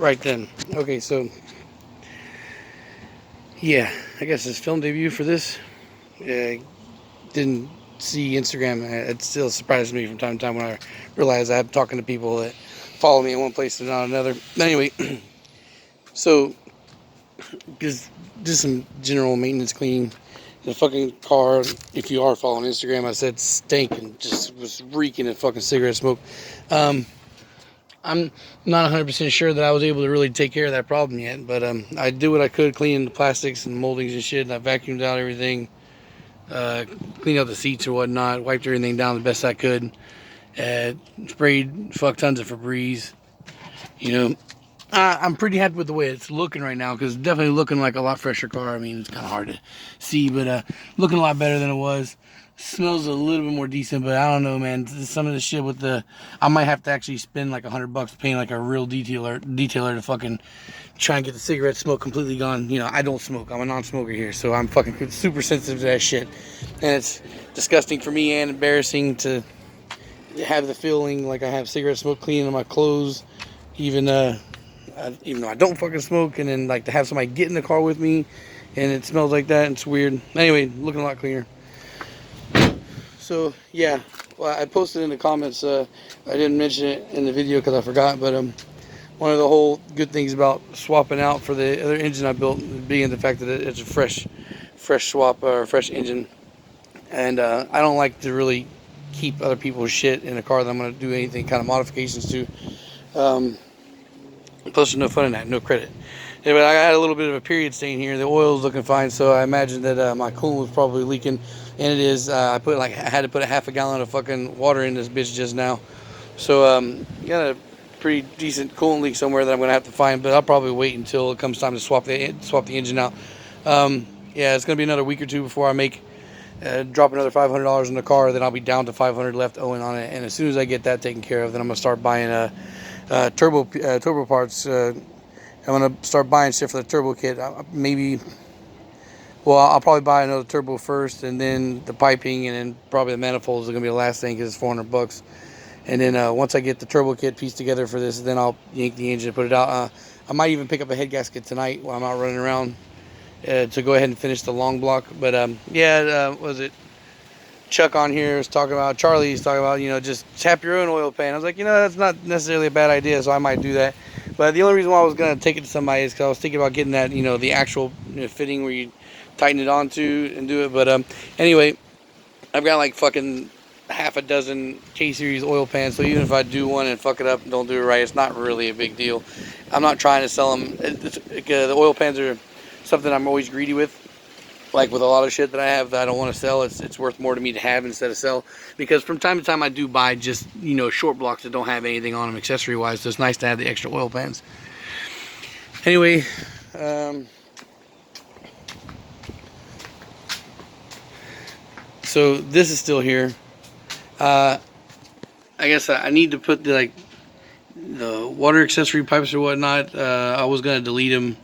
right then. Okay, so yeah, I guess it's film debut for this. Didn't see Instagram. It still surprises me from time to time when I realize I'm talking to people that follow me in one place and not another. Anyway, so just some general maintenance cleaning. The fucking car, if you are following Instagram, I said stank and just was reeking of fucking cigarette smoke. Um, I'm not 100% sure that I was able to really take care of that problem yet, but I did what I could, cleaning the plastics and moldings and shit, and I vacuumed out everything, uh, cleaned out the seats or whatnot, wiped everything down the best I could, sprayed fuck tons of Febreze, you know. I'm pretty happy with the way it's looking right now, because it's definitely looking like a lot fresher car. I mean, it's kind of hard to see, but looking a lot better than it was. Smells a little bit more decent, but I don't know, man. Some of the shit with the, I might have to actually spend like $100 to paint like a real detailer to fucking try and get the cigarette smoke completely gone. You know, I don't smoke. I'm a non-smoker here, so I'm fucking super sensitive to that shit, and it's disgusting for me and embarrassing to have the feeling like I have cigarette smoke cleaning on my clothes, even even though I don't fucking smoke, and then like to have somebody get in the car with me and it smells like that. It's weird. Anyway, looking a lot cleaner. So yeah, well, I posted in the comments. I didn't mention it in the video because I forgot, but one of the whole good things about swapping out for the other engine I built being the fact that it's a fresh swap or fresh engine, and I don't like to really keep other people's shit in a car that I'm going to do anything kind of modifications to. Plus, there's no fun in that, no credit. Yeah, but I had a little bit of a period stain here. The oil's looking fine, so I imagine that my coolant was probably leaking, and it is. I had to put a half a gallon of fucking water in this bitch just now. So got a pretty decent coolant leak somewhere that I'm gonna have to find, but I'll probably wait until it comes time to swap the engine out. Yeah, it's gonna be another week or two before I make drop another $500 in the car. Then I'll be down to 500 left owing on it, and as soon as I get that taken care of, then I'm gonna start buying turbo parts. I'm gonna start buying shit for the turbo kit. I'll probably buy another turbo first, and then the piping, and then probably the manifolds are gonna be the last thing because it's $400. And then once I get the turbo kit pieced together for this, then I'll yank the engine and put it out. I might even pick up a head gasket tonight while I'm out running around to go ahead and finish the long block. But was it Chuck on here is talking about, Charlie's talking about, just tap your own oil pan. I was like, that's not necessarily a bad idea, so I might do that. But the only reason why I was going to take it to somebody is because I was thinking about getting that, the actual fitting where you tighten it onto and do it. But anyway, I've got like fucking half a dozen K-Series oil pans, so even if I do one and fuck it up and don't do it right, it's not really a big deal. I'm not trying to sell them. The oil pans are something I'm always greedy with. Like with a lot of shit that I have that I don't want to sell, it's worth more to me to have instead of sell. Because from time to time I do buy just, short blocks that don't have anything on them accessory wise, so it's nice to have the extra oil pans. Anyway, so this is still here. I guess I need to put the water accessory pipes or whatnot. I was going to delete them.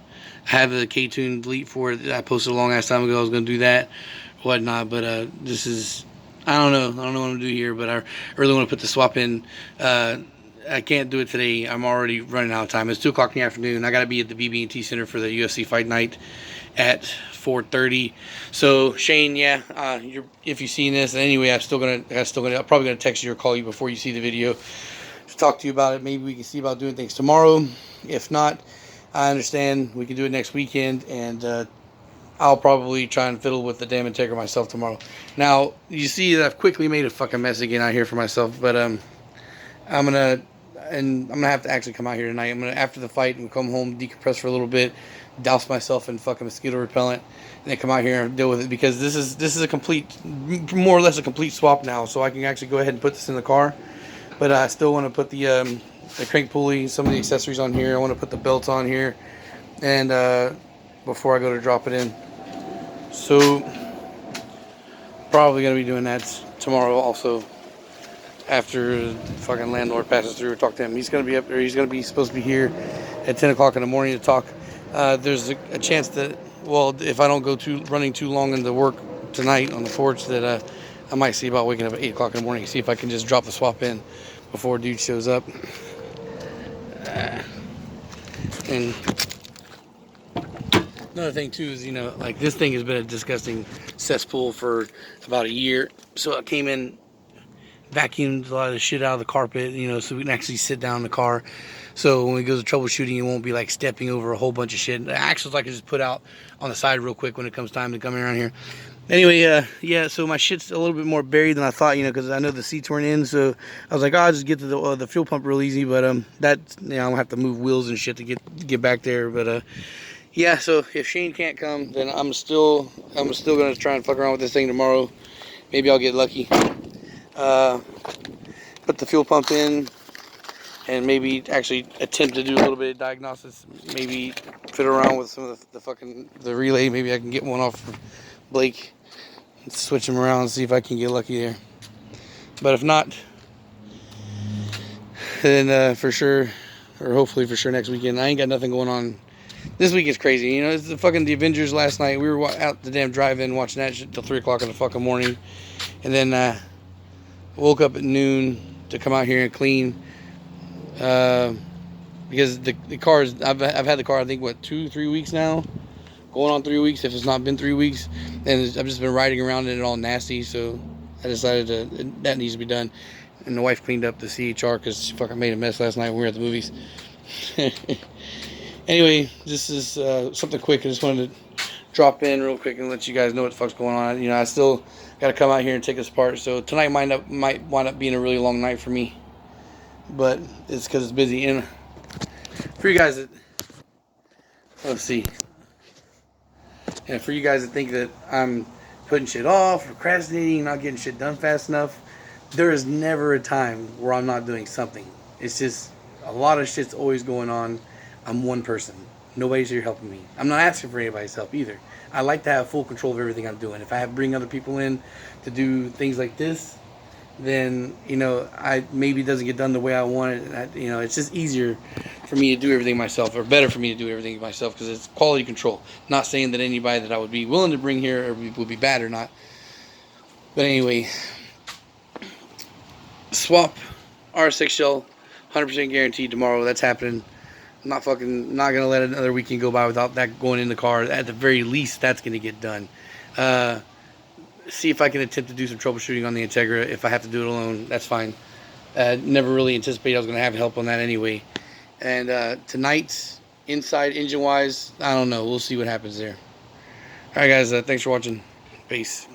Have the K-Tune delete for it. I posted a long ass time ago I was going to do that, whatnot, but this is, I don't know what I'm going to do here, but I really want to put the swap in. I can't do it today. I'm already running out of time. It's 2 o'clock in the afternoon. I got to be at the BB&T Center for the UFC Fight Night at 4:30. So Shane, if you've seen this, anyway, I'm probably gonna text you or call you before you see the video to talk to you about it. Maybe we can see about doing things tomorrow. If not, I understand. We can do it next weekend, and I'll probably try and fiddle with the damn Integra myself tomorrow. Now, you see that I've quickly made a fucking mess again out here for myself, but I'm gonna have to actually come out here tonight. I'm gonna, after the fight, and come home, decompress for a little bit, douse myself in fucking mosquito repellent, and then come out here and deal with it, because this is a complete, more or less a complete swap now. So I can actually go ahead and put this in the car, but I still want to put the crank pulley, some of the accessories on here. I want to put the belts on here, and before I go to drop it in. So probably gonna be doing that tomorrow also. After the fucking landlord passes through, talk to him. He's gonna be up there. He's gonna be supposed to be here at 10 o'clock in the morning to talk. There's a chance that, well, if I don't go running too long into work tonight on the porch, that I might see about waking up at 8 o'clock in the morning, see if I can just drop the swap in before dude shows up. And another thing too is, you know, like this thing has been a disgusting cesspool for about a year. So I came in, vacuumed a lot of the shit out of the carpet, you know, so we can actually sit down in the car. So when we go to troubleshooting, it won't be like stepping over a whole bunch of shit. The axles I can just put out on the side real quick when it comes time to come around here. Anyway, yeah, so my shit's a little bit more buried than I thought, you know, because I know the seats weren't in. So I was like, oh, I'll just get to the fuel pump real easy. But that, you know, I'm gonna have to move wheels and shit to get back there. But yeah, so if Shane can't come, then I'm still gonna try and fuck around with this thing tomorrow. Maybe I'll get lucky. Put the fuel pump in, and maybe actually attempt to do a little bit of diagnosis. Maybe fiddle around with some of the relay. Maybe I can get one off Blake, switch them around and see if I can get lucky there. But if not, then for sure, or hopefully for sure next weekend. I ain't got nothing going on. This week is crazy. You know, it's the Avengers last night. We were out the damn drive-in watching that shit till 3 o'clock in the fucking morning. And then woke up at noon to come out here and clean. Because the cars, I've had the car, I think, what, 2-3 weeks now? Going on 3 weeks, if it's not been 3 weeks. And I've just been riding around in it all nasty, so I decided that needs to be done. And the wife cleaned up the CHR because she fucking made a mess last night when we were at the movies. Anyway, this is something quick. I just wanted to drop in real quick and let you guys know what the fuck's going on. You know, I still got to come out here and take this apart. So tonight might wind up being a really long night for me. But it's because it's busy. And for you guys that, let's see. And for you guys that think that I'm putting shit off, procrastinating, not getting shit done fast enough, there is never a time where I'm not doing something. It's just a lot of shit's always going on. I'm one person. Nobody's here helping me. I'm not asking for anybody's help either. I like to have full control of everything I'm doing. If I have to bring other people in to do things like this, then, you know, maybe it doesn't get done the way I want it. You know, it's just easier for me to do everything myself, or better for me to do everything myself, because it's quality control. Not saying that anybody that I would be willing to bring here would be bad or not. But anyway, swap R6 shell, 100% guaranteed tomorrow. That's happening. I'm not gonna let another weekend go by without that going in the car. At the very least, that's gonna get done. See if I can attempt to do some troubleshooting on the Integra. If I have to do it alone, that's fine. Never really anticipated I was gonna have help on that anyway. And tonight, inside engine wise, I don't know. We'll see what happens there. All right, guys. Thanks for watching. Peace.